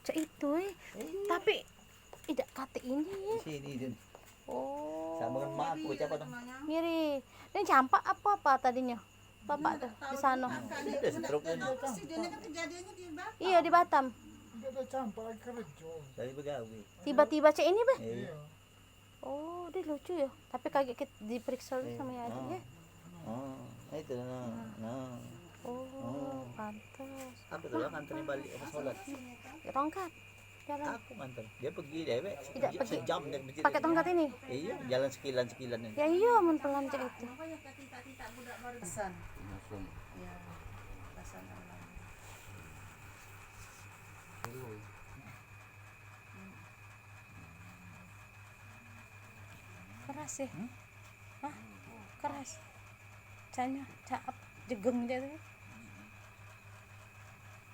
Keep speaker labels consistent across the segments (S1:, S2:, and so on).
S1: Cak itu tapi tidak kate ini.
S2: Sini din.
S1: Oh.
S2: Sama dengan mak aku siapa tuh?
S1: Ngiri. Dan campak apa tadinya? Bapak tuh di sana.
S2: Dia stroke kan.
S1: Iya di Batam.
S3: Enggak ada campak kerja.
S2: Dari begawi.
S1: Tiba-tiba cek ini, Beh.
S2: Iya.
S1: Oh, dia lucu ya. Tapi kaget diperiksa dulu sama ya adik ya.
S2: Oh, itu nah.
S1: Oh, pantas.
S2: Apa tuh kantornya balik apa sholat?
S1: Tongkat. Jalan.
S2: Aku ngantor. Dia pergi deh, Be.
S1: Tidak pergi.
S2: Sejam dari masjid.
S1: Pakai tongkat ini.
S2: Iya, jalan sekilan ini.
S1: Ya iya, mun pelan cek itu.
S4: Pesan. Ya, pesan Allah.
S1: Keras ya. Hah? Keras. Canya, cak jegeng dia tuh.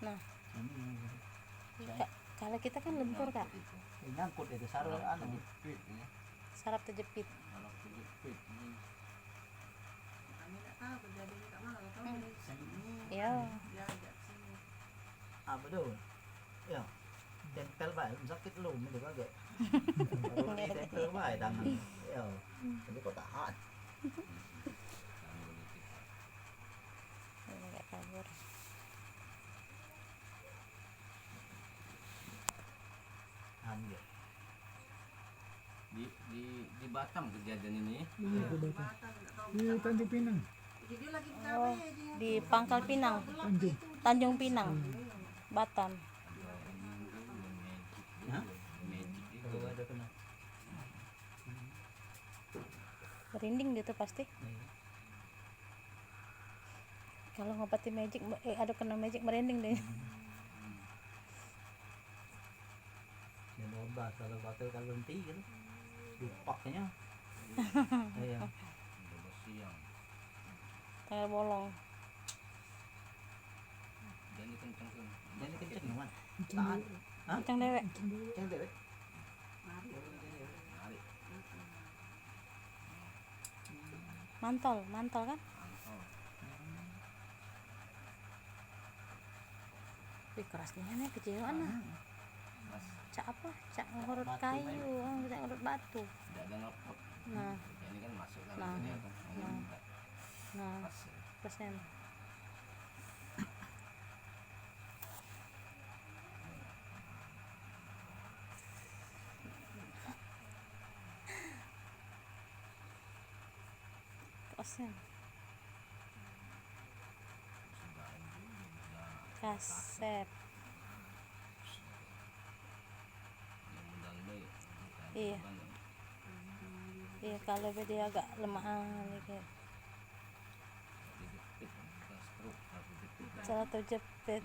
S1: Nah. Kalau kita kan lentur, Kak.
S2: Nyangkut itu sarung anu.
S1: Sarap terjepit. Iya.
S2: Apa tuh? Ya. Tempel bae, sakit lu, itu kagak. Tempel bae tangan. Ya. Tapi kok tahan.
S1: Enggak kabur.
S2: Anjir.
S5: Di Batam kejadian ini.
S3: Iya, ke Batam. Iya, Tanjung Pinang.
S1: Oh, di Pangkal Pinang. Tanjung Pinang. Batam.
S2: Hah?
S5: Magic itu.
S2: Itu ada kena.
S1: Merinding gitu pasti. Kalau ngobati magic ada kena magic merinding deh.
S2: Ya lomba kalau bakal berhenti kan. Lupaknya. Iya.
S5: Udah siang.
S1: Tanggal bolong.
S5: Jadi kenceng kan.
S2: Jadi kenceng man. Tahan. Hah?
S1: Kencang dewek.
S2: Kenceng deh.
S1: Mantol kan? Wih kerasnya nih kecewaan lah. Cak apa? Cak ngurut kayu, cak ngurut batu.
S5: Tidak ada ngepot.
S1: Nah,
S5: Ini kan masuk kan.
S1: Nah.
S5: Ini kan.
S1: nah,
S5: Pas.
S1: persen. Persen. Kasep. Iya. Iya kalau dia agak lemahan gitu. Salah terjepit.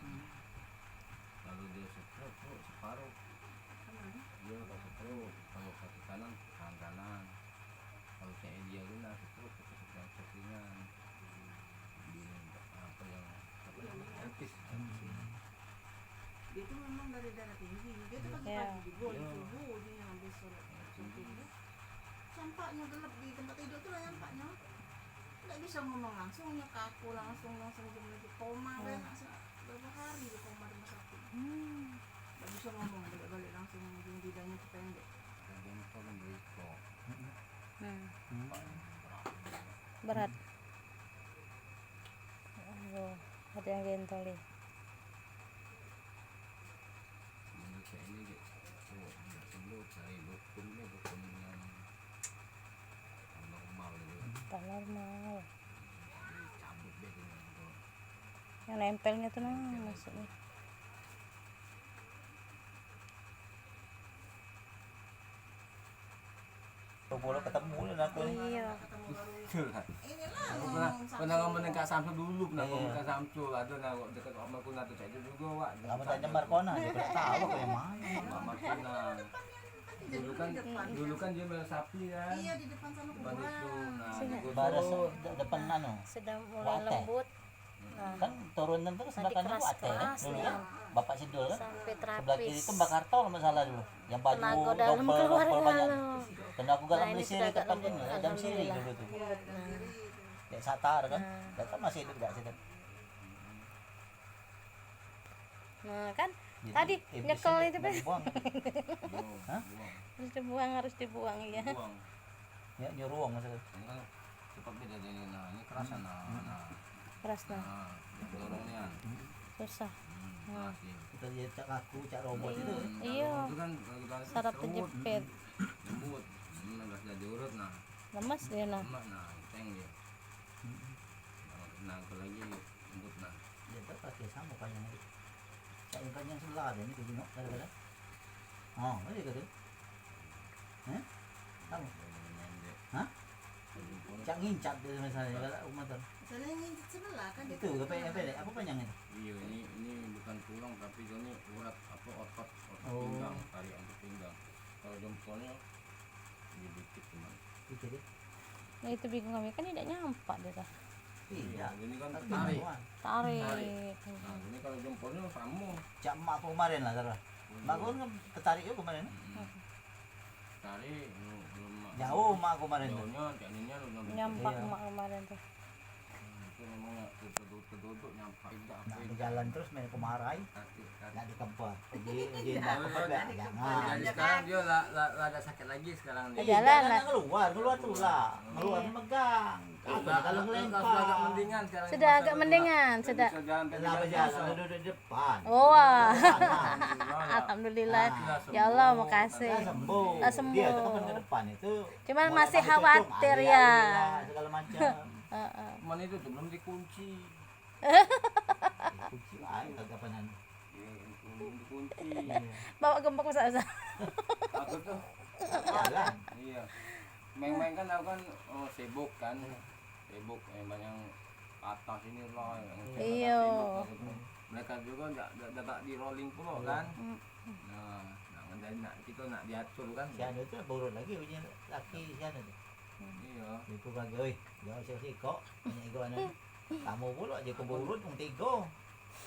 S5: Kalau dia stroke separuh. Dia kalau stroke kalau kaki kanan tangan kanan. Kalau saya dia guna stroke kesekian sekian. Apa yang etis.
S4: Dia itu memang dari darah tinggi. Dia tuh pagi-pagi di gol subuh dia habis sholat subuh. Sampaknya gelap di tempat tidur tuh lah sampaknya. Nggak bisa ngomong langsung, kaku langsung di koma kan berapa hari di koma di rumah sakit. Nggak bisa ngomong balik langsung lidahnya tuh pendek.
S5: Kemudian kalau beriko.
S1: Berat. Aduh, ada yang gentoli.
S5: Indonesia ini gitu. Dulu saya dukun yang normal gitu.
S1: Tak normal.
S5: Cabut deh gitu.
S1: Yang nempelnya tuh maksudnya.
S2: Bola ketemu lah aku.
S1: Iya.
S5: Aku pernah ngomong dengan Kak Samsul dulu, pernah ngomong Kak Samsul, ada nang dekat Mama Kuna tuh saya juga, Wak.
S2: Kamu tanya Markona, dia tidak tahu aku yang mana.
S5: Mama Kuna. Dulu kan dia bela sapi kan.
S4: Iya di depan sana
S5: Depan itu.
S4: kuburan.
S5: Nah,
S2: Baras depan anu.
S1: Sedang mulai lembut.
S2: Kan turunan terus
S1: Nanti
S2: belakangnya Ate kan
S1: keras-keras
S2: dulu
S1: nih.
S2: kan. Bapak Sidul kan.
S1: Sampai
S2: Sebelah kiri
S1: terapis.
S2: itu Mbak Karto kalau masalah dulu. Yang baju
S1: Tenaga dalam keluar
S2: double banyak.
S1: dalam.
S2: Dan aku galam
S1: Nah, ini
S2: di sini
S1: sudah agak
S2: tempat
S1: lembut.
S2: ini, jam sini
S1: Alhamdulillah.
S2: dulu tuh.
S1: Lembut, nah.
S2: Kayak Satar kan. Dan kan masih hidup enggak sih?
S1: Nah, kan
S2: Jadi,
S1: tadi
S2: iblis
S1: nyekel
S2: ini
S1: itu
S2: mau dibuang. Hah?
S1: harus dibuang ya.
S5: Buang.
S2: Ya nyuruh maksudnya.
S5: Ini kan cepat beda ini. Nah, ini kerasan nah.
S1: Keras nah,
S5: Nah, dorongnya.
S1: susah.
S5: Masih.
S2: Kita lihat cak kaku, cak robot itu.
S1: Iya.
S5: Itu kan kalau kita
S1: Syarat
S5: serut,
S1: terjepit.
S5: lembut. Ini enggak jadi urut nah.
S1: Lemas dia nah.
S5: Lemak nah, ceng dia. Nah, apalagi lembut nah.
S2: Dia tak pakai sama panjang itu. Cak yang panjang sebelah ada ini begini kadang-kadang. Oh, ini gitu. Hah? Kamu? Hah? Cak ngincat dia misalnya kalau motor.
S4: Misalnya yang ngintip sebelah kan
S2: Itu apa apa panjang itu?
S5: Iya, ini bukan tulang tapi ini urat apa otot
S2: Oh.
S5: pinggang, tarik untuk pinggang. Kalau jempolnya ini dikit cuman.
S2: Itu dia.
S1: Nah itu bingung kami kan tidak nyampak dia dah.
S2: Iya.
S5: Ini kan
S2: Tapi
S5: tarik.
S2: kawan.
S1: Tarik.
S5: Nah, ini kalau jempolnya sambung.
S2: Cak emak aku kemarin lah terus. Mak aku kan tertarik juga kemarin.
S5: Tarik belum
S2: Jauh emak aku kemarin tuh.
S5: jauhnya jadinya belum
S1: Nyampak
S2: Iya.
S1: emak kemarin tuh.
S5: itu memang duduk nyampak tidak
S2: Nah,
S5: apa
S2: di jalan terus main kemarahi.
S5: kaki.
S2: Nggak dikempet. Jadi nggak kempet nggak jangan.
S5: Jadi sekarang dia ada sakit lagi sekarang nih.
S1: Jalan
S2: Jangan
S1: lah.
S2: keluar tulah. Keluar megang. Apa kalau
S5: Sudah agak
S2: ngelempar?
S5: mendingan sekarang.
S1: Sudah agak mendingan, sudah.
S5: Bisa jalan tapi
S2: Kenapa
S5: jalan
S2: jalan duduk di depan?
S1: Oh, wah.
S5: Alhamdulillah.
S1: Alhamdulillah.
S2: Ah,
S1: Ya Allah, makasih.
S2: Udah sembuh.
S1: Udah sembuh.
S2: Dia tuh kan ke depan itu.
S1: Cuman
S2: mulai
S1: masih
S2: kami cocok,
S1: khawatir
S2: alih-alih
S1: ya.
S2: lah, segala macam.
S1: Heeh.
S5: Cuman itu tuh belum dikunci.
S2: Kunci lah, kagak panan.
S5: Iya, belum dikunci.
S1: Bawa gembok masa-masa.
S5: Aku tuh
S2: Jalan.
S5: iya. Main-main kan aku kan sibuk kan. Sibuk banyak atas ini lah yang
S1: Iya.
S5: sibuk aku. Mereka juga enggak di rolling pula kan. Nah, jadi nak kita nak diatur kan.
S2: Si anu tuh burut lagi punya laki si anu tuh.
S5: Iya.
S2: Iku kagak euy. Jauh sih kok. Punya iku anu. Kamu pula je keburut wong 3.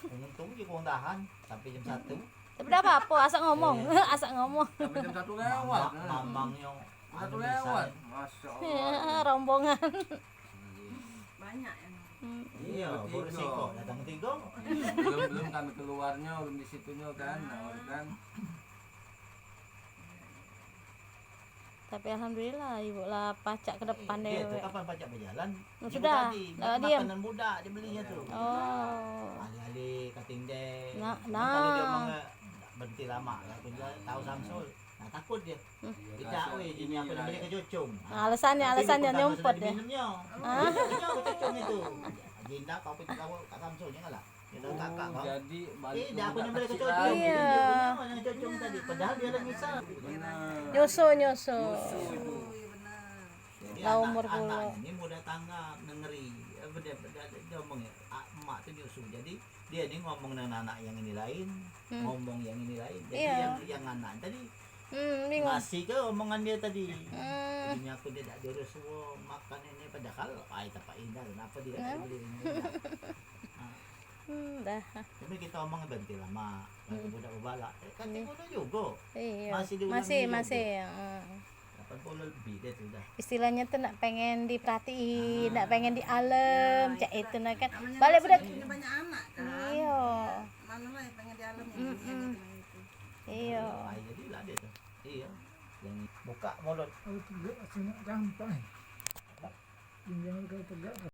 S2: Untung je wong tahan sampai jam 1.
S1: Tapi dah apa-apa, asal ngomong. Asal ngomong.
S5: Sampai jam 1 lewat.
S2: Mamang yang
S5: 1 lewat. Masya
S1: Ya,
S5: Allah.
S1: rombongan.
S4: banyak yang
S2: Iya, burut sih kok datang 3.
S5: belum kami keluarnya belum di situnya kan. Nah, kan.
S1: Tapi alhamdulillah ibu lah pacak ke depan
S2: Dia tuh
S1: deh.
S2: kapan pajak berjalan?
S1: Oh,
S2: Dia
S1: sudah.
S2: tadi,
S1: Dah diam.
S2: makanan muda dia belinya tuh.
S1: Oh.
S2: Alih-alih kating deh.
S1: Nah,
S2: Kalau dia
S1: nah.
S2: mau berhenti lama, aku juga tahu Samsul. Nah takut dia. Tidak, weh, ini aku nak beli ke Cucung.
S1: Nah, alasannya nyumpet deh.
S2: Minumnya. Minumnya ke Cucung itu. Jinda kau pun tahu Kak Samsul jangan lah. Dia tahu kakak kau.
S5: Jadi balik
S2: Tidak, aku nak beli ke
S5: kecil
S2: Cucung.
S5: lagi.
S1: Iya.
S2: Dia punya yang Cucung tadi. Padahal dia lagi misal.
S5: Benar.
S1: Nyusu.
S4: oh iya benar
S2: Jadi
S1: Tahu umur
S2: anak-anak ini muda tanggap, ngeri. Dia ngomong ya, emak tuh nyusu. Jadi dia ini ngomong dengan anak yang ini lain, ngomong yang ini lain. Jadi
S1: Iya.
S2: yang anak tadi
S1: Bingung.
S2: ngasih ke omongan dia tadi.
S1: Hmm.
S2: Jadinya aku tidak diurus semua makan ini padahal pahit apa indah kenapa dia tak beli ini.
S1: Dah.
S2: Tapi kita omong berhenti lama. Kalau budak balak, kan udah juga.
S1: Iya.
S2: Masih diulangi
S1: Masih,
S2: juga.
S1: masih.
S2: 80 lebih dia tuh dah.
S1: Istilahnya tuh nak pengen diperhatiin, nak pengen dialem, cak itu nak kan.
S4: namanya
S1: Balik
S4: masa
S1: budak.
S4: dia punya banyak anak kan
S1: Iya.
S4: mana lah yang pengen dialami yang ini yang itu
S1: Iya.
S2: Jadi lah dia tuh. Iya. Yang buka mulut.
S3: Kalau tegak, aslinya gampang. Tinggal kalau tegak,